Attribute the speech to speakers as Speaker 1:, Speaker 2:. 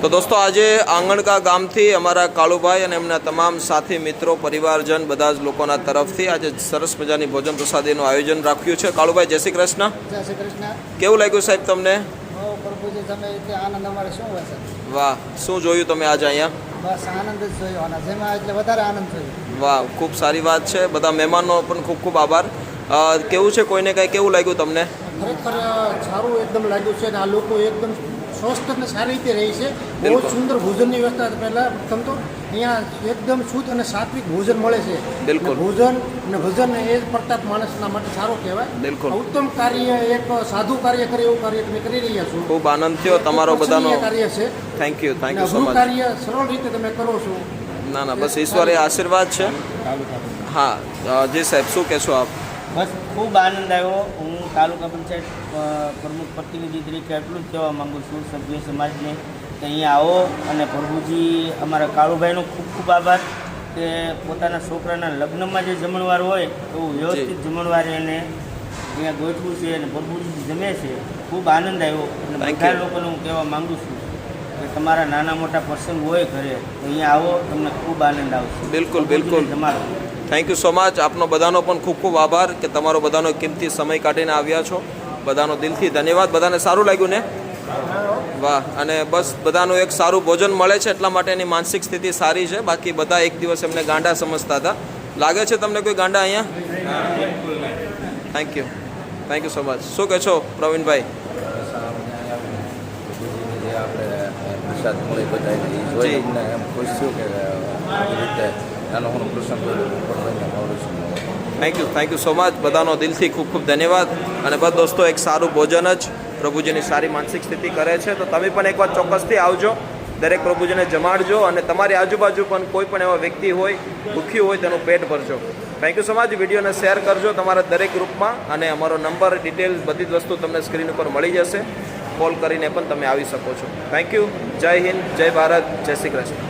Speaker 1: તો દોસ્તો આજે આંગણકા ગામથી અમારા કાળુભાઈ અને એમના તમામ સાથી મિત્રો પરિવારજન બધા જ લોકોના તરફથી આજે સરસ મજાની ભોજન પ્રસાદીનું આયોજન રાખ્યું છે. કાળુભાઈ જય શ્રી કૃષ્ણ.
Speaker 2: જય શ્રી કૃષ્ણ.
Speaker 1: કેવું લાગ્યું સાહેબ તમને?
Speaker 2: પ્રભુજી તમે એટલે આનંદ અમારે શું હોય છે?
Speaker 1: વાહ, શું જોયું તમે આજે અહીંયા?
Speaker 2: બસ આનંદ જ જોયો અને જેમાં એટલે વધારે આનંદ જોયો.
Speaker 1: વાહ, ખૂબ સારી વાત છે. બધા મહેમાનો પણ ખૂબ ખૂબ આભાર. કેવું છે, કોઈને કંઈ કેવું લાગ્યું તમને?
Speaker 2: ખરેખર સારું એકદમ લાગ્યું છે અને આ લોકો એકદમ સ્વસ્થ અને સારી રીતે રહી છે. બહુ જ
Speaker 1: બિલકુલ.
Speaker 2: સુંદર ભોજનની વ્યવસ્થા પહેલાં પ્રથમ તો અહીંયા એકદમ શુદ્ધ અને સાત્વિક ભોજન મળે છે.
Speaker 1: બિલકુલ.
Speaker 2: અને ભોજન અને ભજન એ પ્રતાપ માણસના માટે સારો કહેવાય.
Speaker 1: બિલકુલ.
Speaker 2: ઉત્તમ કાર્ય એક સાધુ કાર્ય કરે એવું કાર્ય તમે કરી રહ્યા છો.
Speaker 1: ખૂબ આનંદ થયો તમારો બધાનો.
Speaker 2: કાર્ય છે.
Speaker 1: થેન્ક યુ
Speaker 2: અને
Speaker 1: સો
Speaker 2: અઘરું
Speaker 1: મચ.
Speaker 2: કાર્ય સરળ રીતે તમે કરો છો.
Speaker 1: ના બસ ઈશ્વરે આશીર્વાદ છે. હા જી સાહેબ, શું કહેશો આપ?
Speaker 3: બસ ખૂબ આનંદ આવ્યો. હું તાલુકા પંચાયત પ્રમુખ પ્રતિનિધિ તરીકે એટલું જ કહેવા માગું છું સભ્ય સમાજને કે અહીંયા આવો અને પ્રભુજી અમારા કાળુભાઈનો ખૂબ ખૂબ આભાર કે પોતાના છોકરાના લગ્નમાં જે જમણવાર હોય એવું વ્યવસ્થિત જમણવાર એને અહીંયા ગોઠવું છે અને પ્રભુજી જમે છે. ખૂબ આનંદ આવ્યો અને બધા લોકોને હું કહેવા માગું છું કે તમારા નાના મોટા પ્રસંગ હોય ઘરે તો અહીંયા આવો, તમને ખૂબ આનંદ આવશે.
Speaker 1: બિલકુલ બિલકુલ.
Speaker 3: તમારો
Speaker 1: થેન્ક યુ સો મચ. આપનો બધાનો પણ ખૂબ ખૂબ આભાર કે તમારો બધાનો કિંમતી સમય કાઢીને આવ્યા છો. બધાનો દિલથી ધન્યવાદ. બધાને સારું લાગ્યું ને? વાહ. અને બસ બધાનું એક સારું ભોજન મળે છે એટલા માટે એની માનસિક સ્થિતિ સારી છે. બાકી બધા એક દિવસ એમને ગાંડા સમજતા હતા. લાગે છે તમને કોઈ ગાંડા અહીંયા? Thank you so much. શું કહો છો પ્રવીણભાઈ?
Speaker 4: પ્રસાદ મળી બધાને જોઈ અમને એમ ખુશ છું કે આવી રીતે નાનો ઘણો પ્રસંગ
Speaker 1: થેન્ક યુ સો મચ. બધાનો દિલથી ખૂબ ખૂબ ધન્યવાદ. અને બસ દોસ્તો, એક સારું ભોજન જ પ્રભુજીની સારી માનસિક સ્થિતિ કરે છે. તો તમે પણ એકવાર ચોક્કસથી આવજો, દરેક પ્રભુજીને જમાડજો અને તમારી આજુબાજુ પણ કોઈ પણ એવા વ્યક્તિ હોય દુઃખી હોય તેનું પેટ ભરજો. Thank you so much. વિડીયોને શેર કરજો તમારા દરેક ગ્રુપમાં અને અમારો નંબર, ડિટેલ્સ બધી જ વસ્તુ તમને સ્ક્રીન ઉપર મળી જશે. કોલ કરીને પણ તમે આવી શકો છો. Thank you. જય હિન્દ, જય ભારત, જય શ્રી કૃષ્ણ.